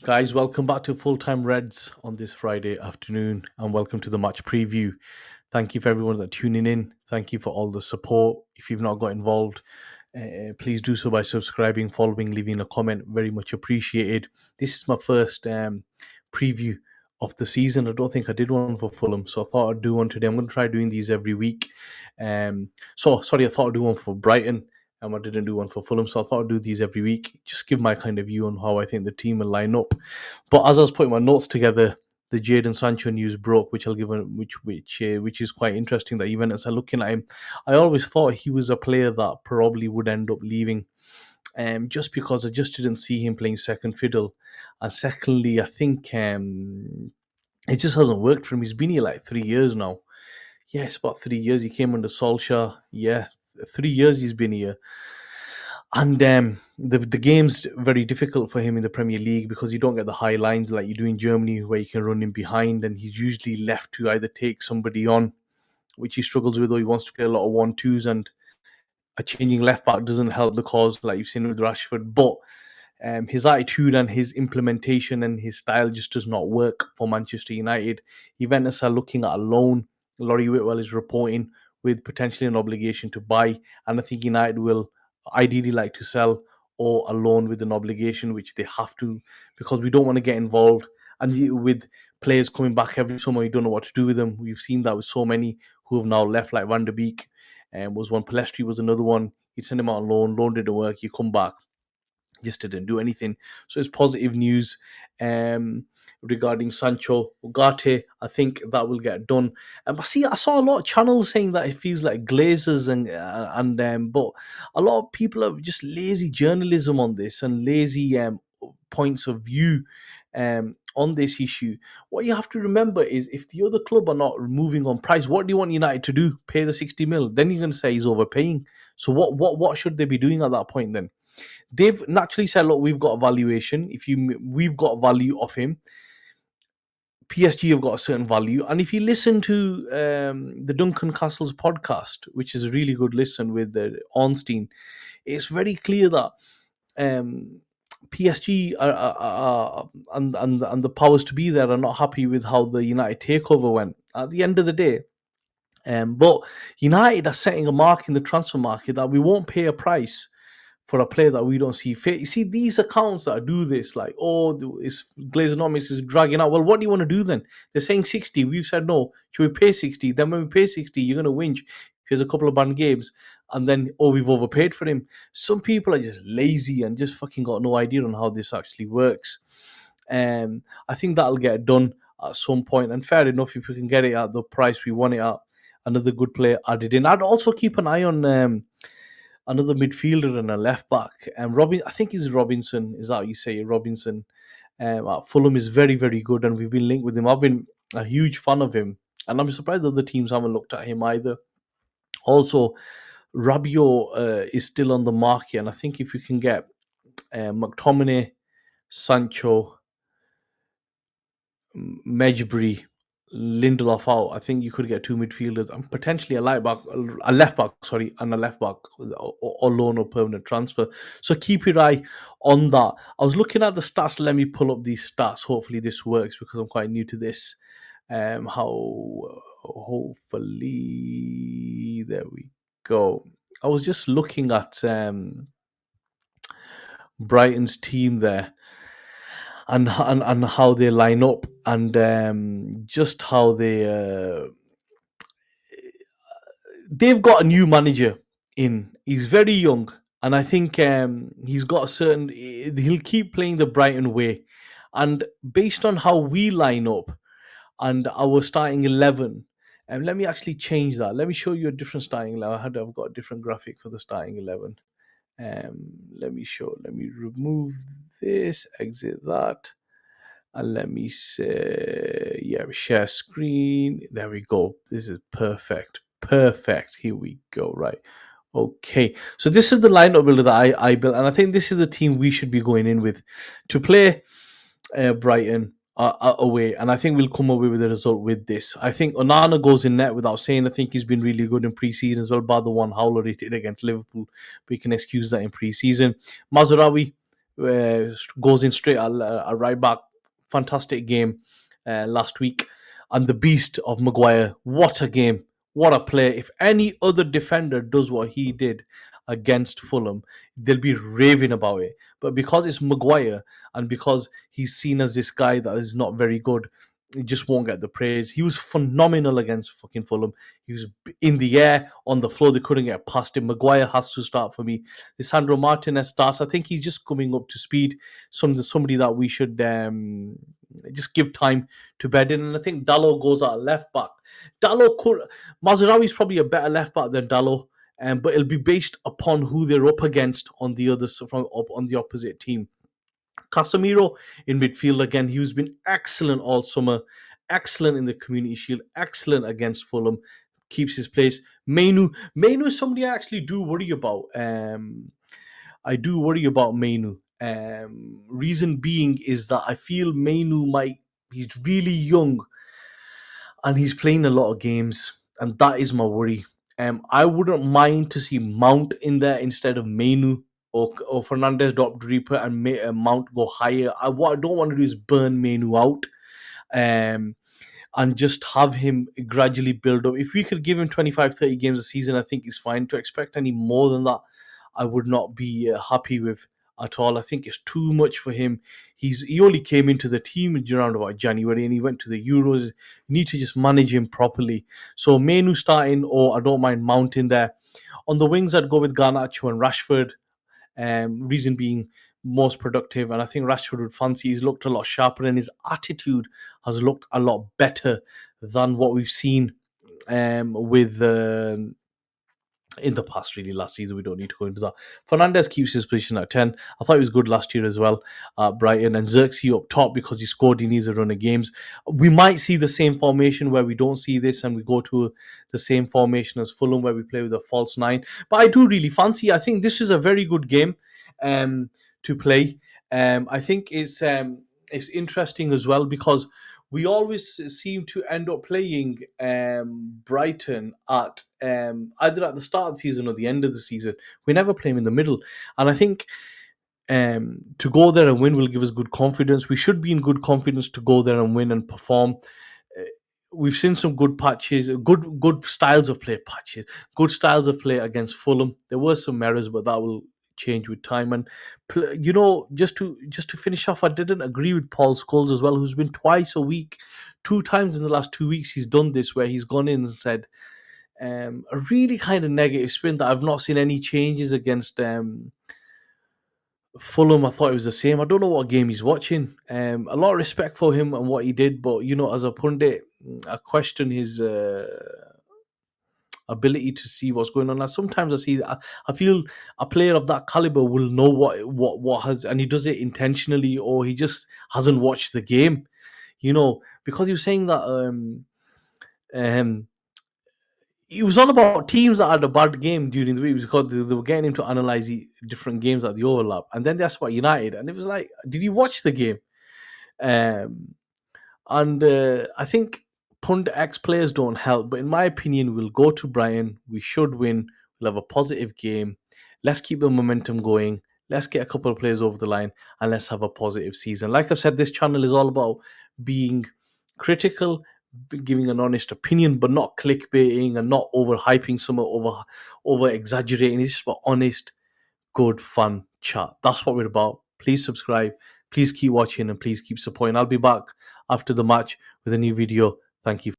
Guys, welcome back to Full Time Reds on this Friday afternoon, and welcome to the match preview. Thank you for everyone that tuning in. Thank you for all the support. If you've not got involved, please do so by subscribing, following, leaving a comment. Very much appreciated. This is my first preview of the season. I don't think I did one for Fulham, so I thought I'd do one today. I'm going to try doing these every week. I thought I'd do one for Brighton. I didn't do one for Fulham, so I thought I'd do these every week. Just give my kind of view on how I think the team will line up. But as I was putting my notes together, the Jadon Sancho news broke, which I'll give which is quite interesting that Juventus are looking at him. I always thought he was a player that probably would end up leaving, just because I just didn't see him playing second fiddle, and secondly, I think it just hasn't worked for him. He's been here like 3 years now. Yeah, it's about 3 years. He came under Solskjaer. Yeah, 3 years he's been here. And the game's very difficult for him in the Premier League because you don't get the high lines like you do in Germany where you can run in behind, and he's usually left to either take somebody on, which he struggles with, or he wants to play a lot of 1-2s, and a changing left back doesn't help the cause like you've seen with Rashford. But his attitude and his implementation and his style just does not work for Manchester United. Juventus are looking at a loan. Laurie Whitwell is reporting with potentially an obligation to buy, and I think United will ideally like to sell, or a loan with an obligation, which they have to, because we don't want to get involved. And with players coming back every summer, you don't know what to do with them. We've seen that with so many who have now left, like Van der Beek was one, Palestri was another one. You send him out on loan didn't work, you come back, just didn't do anything. So it's positive news regarding Sancho. Ugarte, I think that will get done. I saw a lot of channels saying that it feels like Glazers but a lot of people have just lazy journalism on this and lazy points of view on this issue. What you have to remember is if the other club are not moving on price, what do you want United to do? Pay the 60 mil? Then you're going to say he's overpaying. So what should they be doing at that point then? They've naturally said, look, we've got a valuation. We've got value of him. PSG have got a certain value. And if you listen to the Duncan Castles podcast, which is a really good listen with Ornstein, it's very clear that PSG and the powers to be there are not happy with how the United takeover went. At the end of the day, but United are setting a mark in the transfer market that we won't pay a price for a player that we don't see fit. You see, these accounts that do this, like, it's Glazonomics is dragging out. Well, what do you want to do then? They're saying 60. We've said no. Should we pay 60? Then when we pay 60, you're going to whinge. Here's a couple of banned games. And then, we've overpaid for him. Some people are just lazy and just fucking got no idea on how this actually works. I think that'll get done at some point. And fair enough, if we can get it at the price we want it at, another good player added in. I'd also keep an eye on another midfielder and a left back. I think he's Robinson. Is that how you say it? Robinson? At Fulham is very, very good, and we've been linked with him. I've been a huge fan of him, and I'm surprised other teams haven't looked at him either. Also, Rabiot is still on the market, and I think if you can get McTominay, Sancho, Mejbri, Lindelof out, I think you could get two midfielders and potentially a left back, and a left back or loan or permanent transfer. So keep your eye on that. I was looking at the stats. Let me pull up these stats. Hopefully this works because I'm quite new to this. Hopefully there we go. I was just looking at Brighton's team there, and how they line up, and just how they've got a new manager in. He's very young, and I think he's got a certain. He'll keep playing the Brighton way, and based on how we line up and our starting 11. And let me actually change that. Let me show you a different starting 11. I've got a different graphic for the starting 11. Let me remove this, exit that. And let me say, share screen. There we go. This is perfect. Perfect. Here we go. Right. Okay. So this is the lineup builder that I built. And I think this is the team we should be going in with to play Brighton away. And I think we'll come away with a result with this. I think Onana goes in net without saying. I think he's been really good in pre-season as well, bar the one howler he did against Liverpool. We can excuse that in pre-season. Mazraoui, goes in straight at right back. Fantastic game last week. And the beast of Maguire. What a game. What a play. If any other defender does what he did against Fulham, they'll be raving about it. But because it's Maguire and because he's seen as this guy that is not very good, he just won't get the praise. He was phenomenal against fucking Fulham. He was in the air, on the floor. They couldn't get past him. Maguire has to start for me. Lisandro Martinez starts. I think he's just coming up to speed. Somebody that we should just give time to bed in. And I think Dalot goes out left back. Mazraoui is probably a better left back than Dalot, but it'll be based upon who they're up against on the other from up on the opposite team. Casemiro in midfield again. He's been excellent all summer, excellent in the Community Shield, excellent against Fulham. Keeps his place. Mainu is somebody I actually do worry about. I do worry about Mainu. Reason being is that I feel he's really young and he's playing a lot of games, and that is my worry. I wouldn't mind to see Mount in there instead of Mainu, or Fernandez drop deeper and Mount go higher. What I don't want to do is burn Mainu out. Um, and just have him gradually build up. If we could give him 25, 30 games a season, I think it's fine. To expect any more than that, I would not be happy with at all. I think it's too much for him. He only came into the team around about January and he went to the Euros. You need to just manage him properly. So Mainu starting, or I don't mind mounting there. On the wings, I'd go with Garnacho and Rashford. Reason being most productive, and I think Rashford would fancy. He's looked a lot sharper, and his attitude has looked a lot better than what we've seen with in the past, really, last season. We don't need to go into that. Fernandez keeps his position at 10. I thought he was good last year as well, Brighton. And Xerxes up top because he scored, he needs a run of games. We might see the same formation where we don't see this and we go to the same formation as Fulham where we play with a false 9. But I do really fancy, I think this is a very good game to play. I think it's interesting as well because we always seem to end up playing Brighton at either at the start of the season or the end of the season. We never play them in the middle. And I think to go there and win will give us good confidence. We should be in good confidence to go there and win and perform. We've seen some good patches, good styles of play patches, good styles of play against Fulham. There were some errors, but that will change with time. And just to finish off, I didn't agree with Paul Scholes as well, who's been twice a week, 2 times in the last 2 weeks. He's done this where he's gone in and said a really kind of negative spin that I've not seen any changes against Fulham. I thought it was the same. I don't know what game he's watching. A lot of respect for him and what he did, but as a pundit, I question his ability to see what's going on. Now, sometimes I feel a player of that caliber will know what has, and he does it intentionally, or he just hasn't watched the game. Because he was saying that he was on about teams that had a bad game during the week because they were getting him to analyze different games at the overlap, and then they asked about United, and it was like, did you watch the game? And I think pundit X players don't help, but in my opinion, we'll go to Brighton. We should win. We'll have a positive game. Let's keep the momentum going. Let's get a couple of players over the line, and let's have a positive season. Like I've said, this channel is all about being critical, giving an honest opinion, but not clickbaiting and not overhyping someone, over exaggerating. It's just about honest, good, fun chat. That's what we're about. Please subscribe. Please keep watching and please keep supporting. I'll be back after the match with a new video. Thank you.